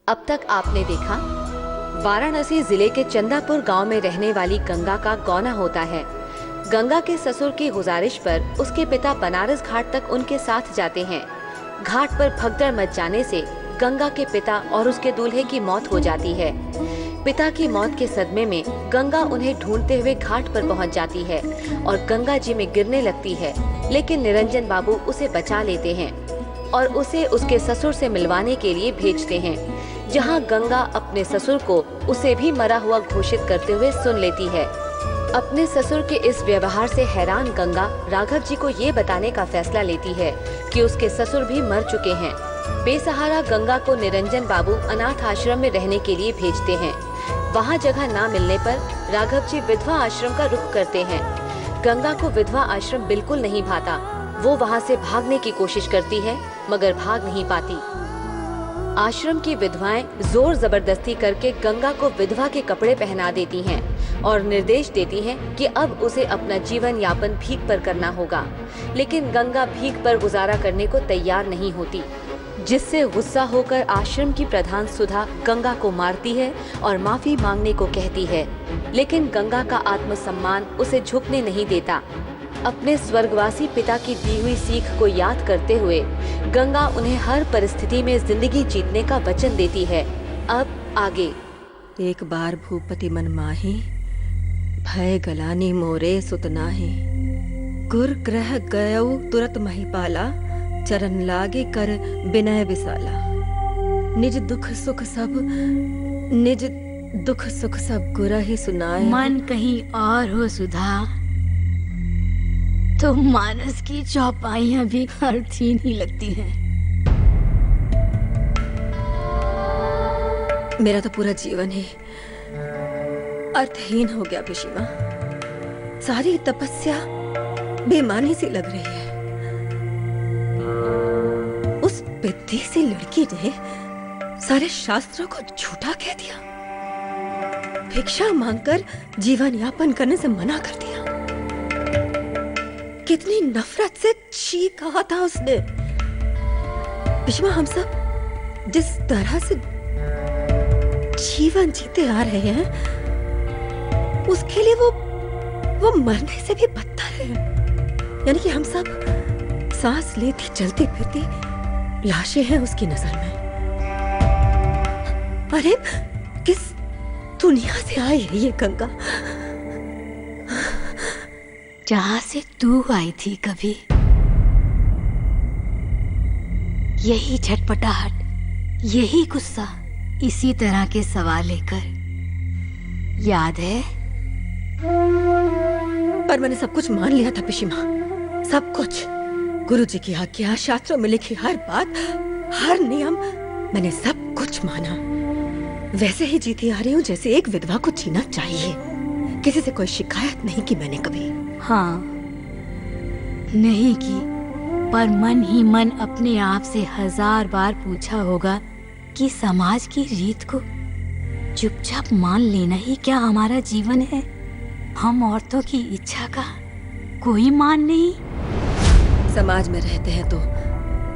अब तक आपने देखा वाराणसी जिले के चंदापुर गांव में रहने वाली गंगा का गौना होता है। गंगा के ससुर की गुजारिश पर उसके पिता बनारस घाट तक उनके साथ जाते हैं। घाट पर भगदड़ मच जाने से गंगा के पिता और उसके दूल्हे की मौत हो जाती है। पिता की मौत के सदमे में गंगा उन्हें ढूंढते हुए घाट पर पहुंच जाती है और गंगा जी में गिरने लगती है, लेकिन निरंजन बाबू उसे बचा लेते हैं और उसे उसके ससुर से मिलवाने के लिए भेजते हैं, जहां गंगा अपने ससुर को उसे भी मरा हुआ घोषित करते हुए सुन लेती है। अपने ससुर के इस व्यवहार से हैरान गंगा राघव जी को ये बताने का फैसला लेती है कि उसके ससुर भी मर चुके हैं। बेसहारा गंगा को निरंजन बाबू अनाथ आश्रम में रहने के लिए भेजते हैं। वहाँ जगह ना मिलने पर राघव जी विधवा आश्रम का रुख करते हैं। गंगा को विधवा आश्रम बिल्कुल नहीं भाता। वो वहाँ से भागने की कोशिश करती है मगर भाग नहीं पाती। आश्रम की विधवाएं जोर जबरदस्ती करके गंगा को विधवा के कपड़े पहना देती हैं और निर्देश देती हैं कि अब उसे अपना जीवन यापन भीख पर करना होगा, लेकिन गंगा भीख पर गुजारा करने को तैयार नहीं होती, जिससे गुस्सा होकर आश्रम की प्रधान सुधा गंगा को मारती है और माफी मांगने को कहती है, लेकिन गंगा का आत्मसम्मान उसे झुकने नहीं देता। अपने स्वर्गवासी पिता की दी हुई सीख को याद करते हुए गंगा उन्हें हर परिस्थिति में जिंदगी जीतने का वचन देती है। अब आगे। एक बार भूपति मन माही, भय गलानी मोरे सुतनाही। गुर ग्रह गयऊ तुरत महिपाला, चरण लागे कर विनय विसाला। निज दुख सुख सब गुर ही सुनाए। मन कहीं और हो सुधा, तो मानस की चौपाइयां भी अर्थहीन ही लगती हैं। मेरा तो पूरा जीवन ही अर्थहीन हो गया पिशीमा। सारी तपस्या बेमानी सी लग रही है। उस विद्धि सी लड़की ने सारे शास्त्रों को झूठा कह दिया, भिक्षा मांगकर जीवन यापन करने से मना कर दिया। कितनी नफरत से छी कहा था उसने। पिशीमा, हम सब जिस तरह से जीवन जीते आ रहे हैं, उसके लिए वो मरने से भी बदतर है। यानी कि हम सब सांस लेती चलती फिरती लाशें हैं उसकी नजर में। अरे किस दुनिया से आई है ये गंगा? जहां से तू आई थी कभी। यही झटपटाहट, यही गुस्सा, इसी तरह के सवाल लेकर, याद है? पर मैंने सब कुछ मान लिया था पिशीमा, सब कुछ। गुरुजी की आज्ञा, शास्त्रों में लिखी हर बात, हर नियम, मैंने सब कुछ माना। वैसे ही जीती आ रही हूँ जैसे एक विधवा को जीना चाहिए। किसी से कोई शिकायत नहीं की मैंने कभी। हाँ, नहीं की, पर मन ही मन अपने आप से 1000 बार पूछा होगा कि समाज की रीत को चुपचाप मान लेना ही क्या हमारा जीवन है? हम औरतों की इच्छा का कोई मान नहीं। समाज में रहते हैं तो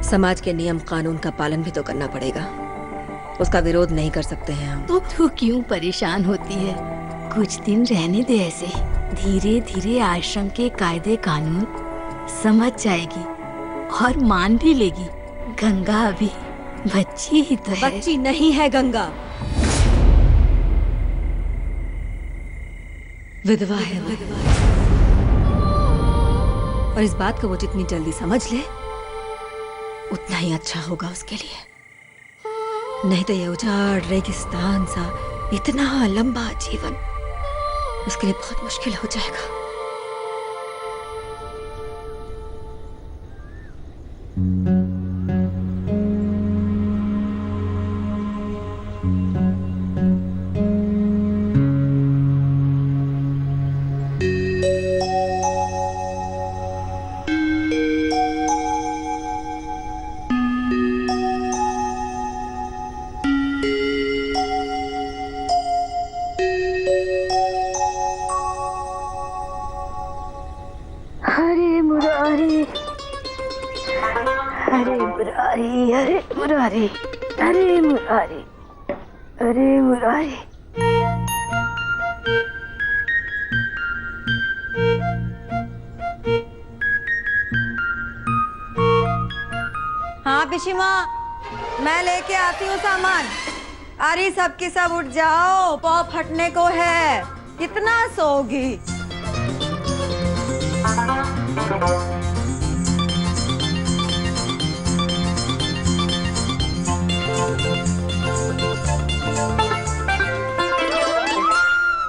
समाज के नियम कानून का पालन भी तो करना पड़ेगा। उसका विरोध नहीं कर सकते हैं हम। तो तू क्यों परेशान होती है? कुछ दिन रहने दे ऐसे। धीरे धीरे आश्रम के कायदे कानून समझ जाएगी और मान भी लेगी। गंगा अभी बच्ची ही तो है। बच्ची नहीं है गंगा, विधवा है वो। और इस बात को वो जितनी जल्दी समझ ले उतना ही अच्छा होगा उसके लिए। नहीं तो ये उजाड़ रेगिस्तान सा इतना लंबा जीवन उसके लिए बहुत मुश्किल हो जाएगा। मुरारी, अरे मुरारी, अरे मुरारी, अरे मुरारी। हाँ पिशीमा, मैं लेके आती हूँ सामान। अरे सबकी सब उठ जाओ, पौ फटने को है। कितना सोगी?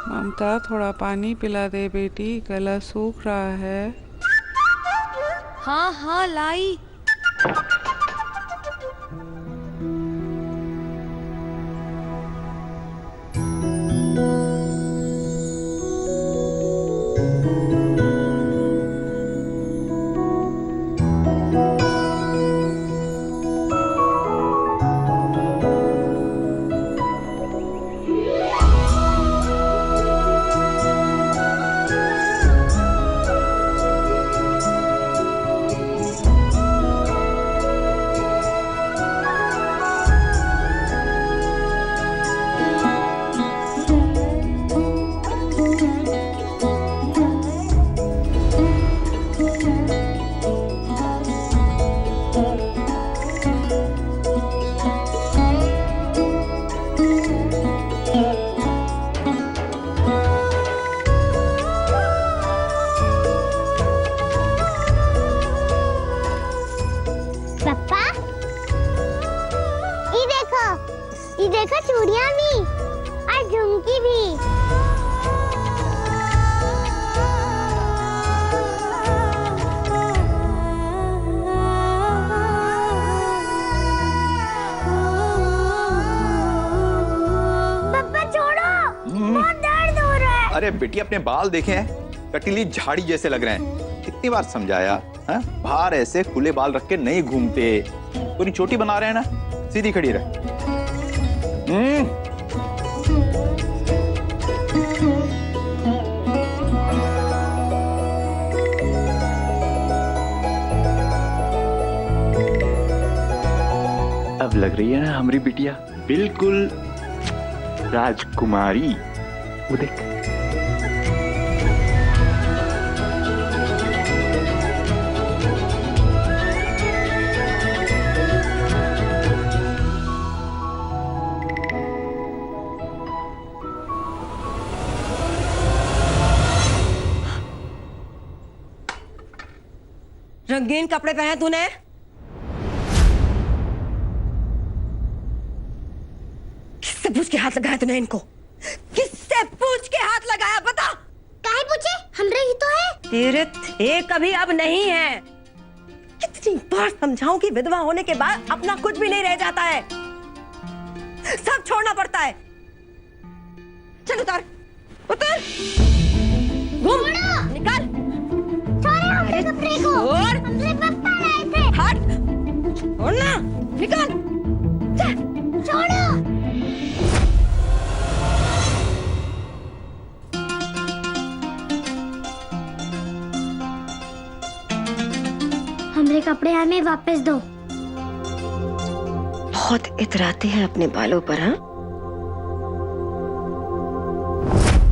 ममता, थोड़ा पानी पिला दे बेटी, गला सूख रहा है। हाँ हाँ लाई। पापा, ये देखो चूड़ियां भी और झुमकी भी। पापा छोड़ो, बहुत दर्द हो रहा है। अरे बेटी, अपने बाल देखे हैं, कटीली झाड़ी जैसे लग रहे हैं। कितनी बार समझाया, हाँ? बाहर ऐसे खुले बाल रख के नहीं घूमते। पूरी चोटी बना रहे हैं ना, सीधी खड़ी रहे। अब लग रही है ना हमारी बिटिया बिल्कुल राजकुमारी। वो देख, रंगीन कपड़े पहने तूने? किससे पूछ के हाथ लगाया तूने इनको? किससे पूछ के हाथ लगाया, बता? काहे पूछे? हमरे ही तो है। तेरे थे कभी, अब नहीं है। कितनी बार समझाऊं कि विधवा होने के बाद अपना कुछ भी नहीं रह जाता है, सब छोड़ना पड़ता है। चल उतार, उतार, घूम, निकाल। छोड़ो हमरे कपड़े को। और हमरे पापा लाए थे। हट, छोड़ना, निकाल। छोड़ो। हमरे कपड़े हमें वापस दो। बहुत इतराते हैं अपने बालों पर, हाँ?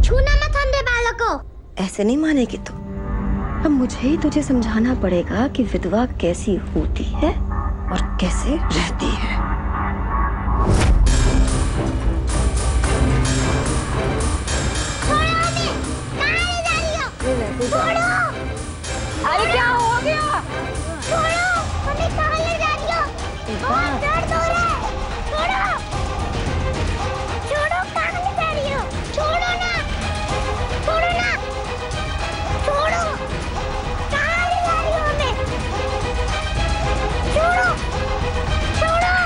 छूना मत हमरे बालों को। ऐसे नहीं मानेगी तू। अब मुझे ही तुझे समझाना पड़ेगा कि विधवा कैसी होती है और कैसे रहती है। छोड़ो हमें। कहाँ ले जा रही हो? छोड़ो। अरे क्या हो गया? छोड़ो, हमें कहाँ ले जा रही हो? बहुत दर्द हो रहा है। छोड़ो। छोड़ो, कहाँ ले जा रही हो? छोड़ो ना। छोड़ो ना। छोड़ो। कहाँ ले जा रही हो हमें? छोड़ो। छोड़ो।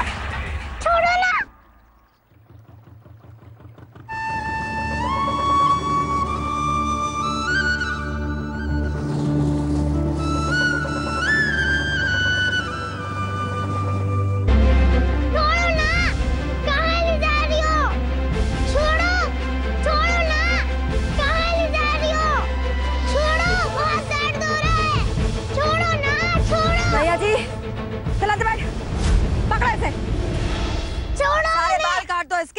छोड़ो ना।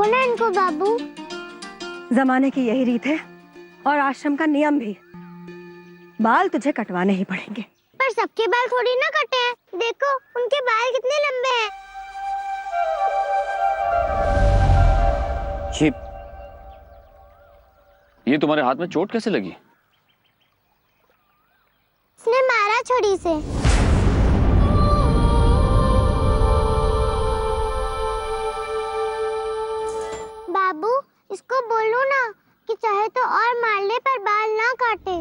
रोको ना इनको बाबू। जमाने की यही रीत है और आश्रम का नियम भी। बाल तुझे कटवाने ही पड़ेंगे। पर सबके बाल थोड़ी ना कटे हैं, देखो उनके बाल कितने लंबे हैं। ये तुम्हारे हाथ में चोट कैसे लगी? इसने मारा छुरी से। बाबू इसको बोलो ना कि चाहे तो और मार ले पर बाल ना काटे।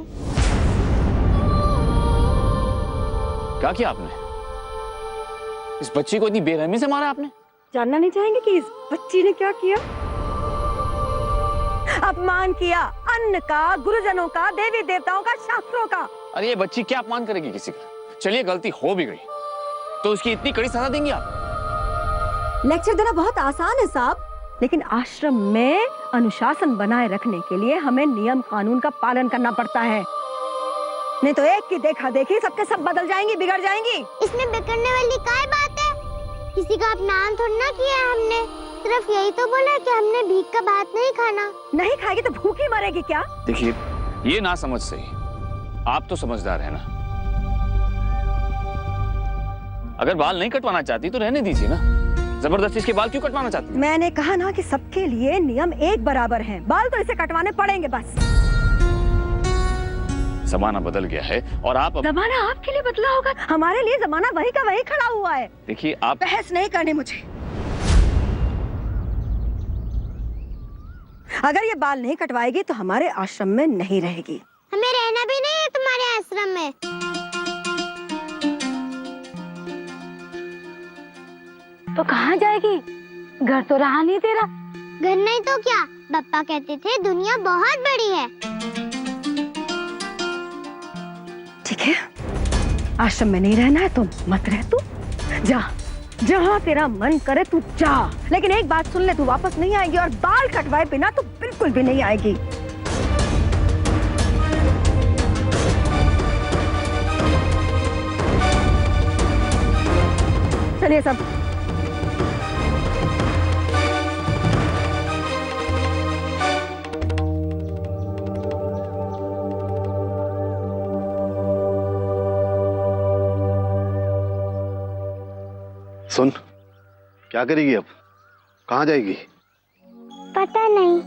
क्या किया आपने? इस बच्ची को इतनी बेरहमी से मारा आपने? जानना नहीं चाहेंगे कि इस बच्ची ने क्या किया? अपमान किया अन्न का, गुरुजनों का, देवी देवताओं का, शास्त्रों का। अरे ये बच्ची क्या अपमान करेगी किसी का? चलिए गलती हो भी गई तो उसकी इतनी कड़ी सजा देंगे आप? लेक्चर देना बहुत आसान है साहब, लेकिन आश्रम में अनुशासन बनाए रखने के लिए हमें नियम कानून का पालन करना पड़ता है। नहीं तो एक की देखा देखी सबके सब बदल जाएंगी, बिगड़ जाएंगी। इसमें बिगड़ने वाली क्या बात है? किसी का अपमान थोड़ा ना किया है हमने, सिर्फ यही तो बोला कि हमने भीख का भात नहीं खाना। नहीं खाएगी तो भूखी मरेगी क्या? देखिए ये ना समझ सही, आप तो समझदार है ना। अगर बाल नहीं कटवाना चाहती तो रहने दीजिए ना, जबरदस्ती इसके बाल क्यों कटवाना चाहती? मैंने कहा ना कि सबके लिए नियम एक बराबर हैं। बाल तो इसे कटवाने पड़ेंगे बस। जमाना बदल गया है और आप जमाना आपके लिए बदला होगा, हमारे लिए जमाना वही का वही खड़ा हुआ है। देखिए आप बहस नहीं करनी मुझे। अगर ये बाल नहीं कटवाएगी तो हमारे आश्रम में नहीं रहेगी। हमें रहना भी नहीं है तुम्हारे आश्रम में। तो कहाँ जाएगी? घर तो रहा नहीं तेरा। घर नहीं तो क्या, पापा कहते थे दुनिया बहुत बड़ी है। ठीक है, आश्रम में नहीं रहना है तो मत रह, तू जा, जहाँ तेरा मन करे तू जा। लेकिन एक बात सुन ले, तू वापस नहीं आएगी और बाल कटवाए बिना तो बिल्कुल भी नहीं आएगी। चलिए सब। सुन, क्या करेगी अब? कहाँ जाएगी? पता नहीं।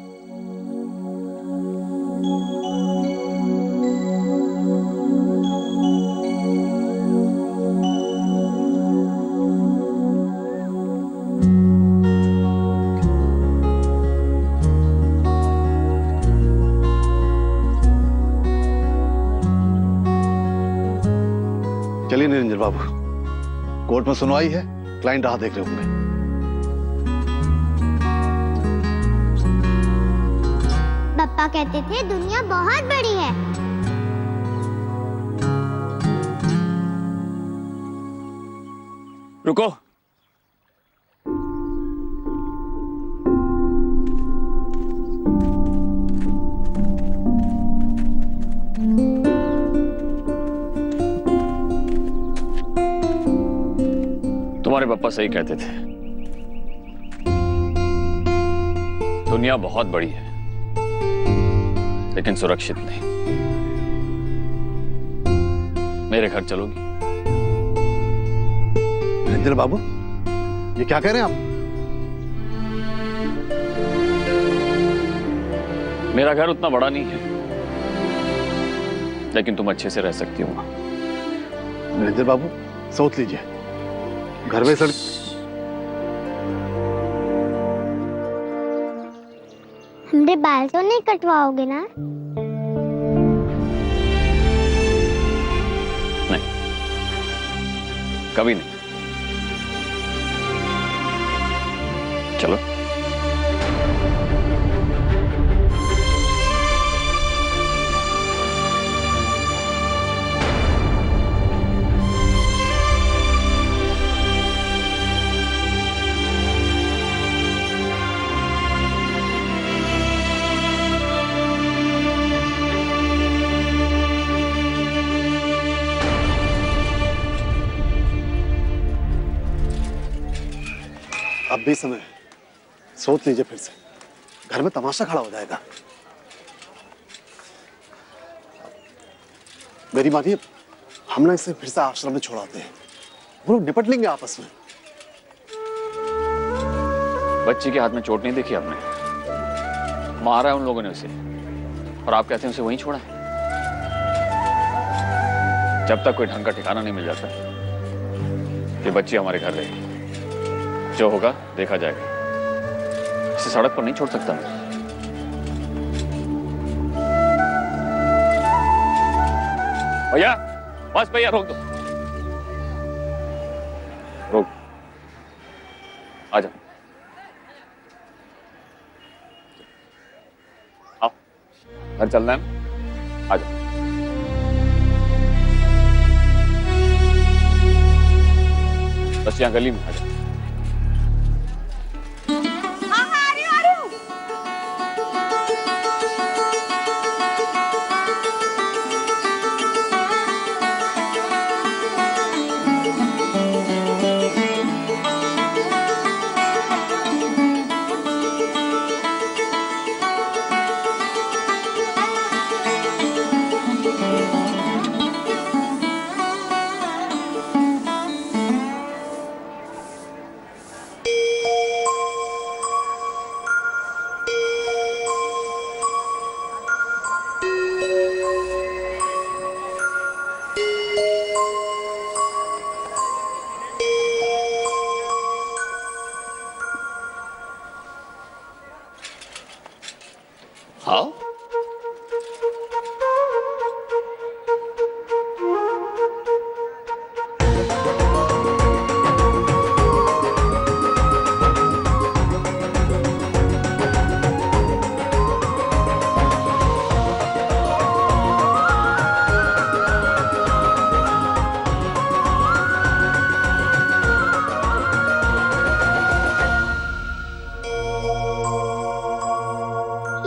चलिए निरंजन बाबू, कोर्ट में सुनवाई है, क्लाइंट राह देख रहे होंगे। पापा कहते थे दुनिया बहुत बड़ी है। रुको, तुम्हारे पापा सही कहते थे, दुनिया बहुत बड़ी है लेकिन सुरक्षित नहीं। मेरे घर चलोगी? निरंजन बाबू, ये क्या कह रहे हैं आप? मेरा घर उतना बड़ा नहीं है लेकिन तुम अच्छे से रह सकती हो। निरंजन बाबू, सोच लीजिए, घर में सड़ हमरे बाल तो नहीं कटवाओगे ना? नहीं, कभी नहीं। चलो। अब भी समय है, सोच लीजिए फिर से, घर में तमाशा खड़ा हो जाएगा। मेरी मानिए, हम ना इसे फिर से आश्रम में छोड़ाते हैं, वो लोग निपट लेंगे आपस में। बच्ची के हाथ में चोट नहीं देखी आपने? मारा है उन लोगों ने उसे, और आप कहते हैं उसे वहीं छोड़ा है। जब तक कोई ढंग का ठिकाना नहीं मिल जाता, ये बच्ची हमारे घर रहेगी। जो होगा देखा जाएगा। इसे सड़क पर नहीं छोड़ सकता मैं। भैया, बस भैया, रोक दो, रोक, आ जाओ, आओ, घर चलना है, आ जाओ। बस यहाँ गली में आ जाओ। हाँ,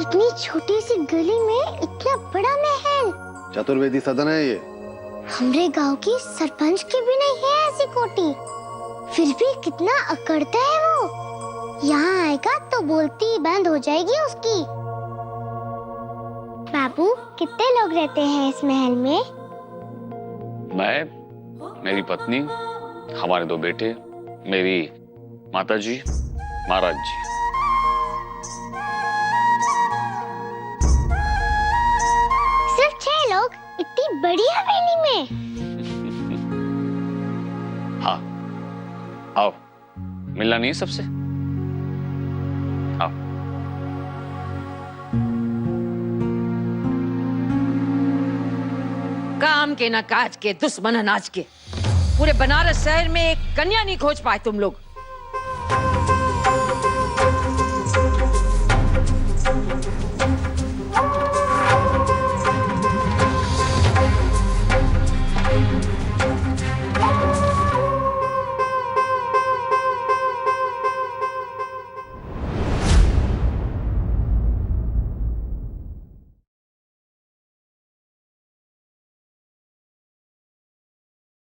इतनी छोटी सी गली में इतना बड़ा महल। चतुर्वेदी सदन है ये। हमरे गांव की सरपंच की भी नहीं है ऐसी कोठी, फिर भी कितना अकड़ता है वो। यहाँ आएगा तो बोलती ही बंद हो जाएगी उसकी। बाबू, कितने लोग रहते हैं इस महल में? मैं, मेरी पत्नी, हमारे 2 बेटे, मेरी माताजी, महाराज जी। सिर्फ 6 लोग इतनी बड़ी हवेली में? हाँ, आओ, मिलना नहीं है सबसे? आओ। काम के ना काज के, दुश्मन अनाज के। पूरे बनारस शहर में एक कन्या नहीं खोज पाए तुम लोग।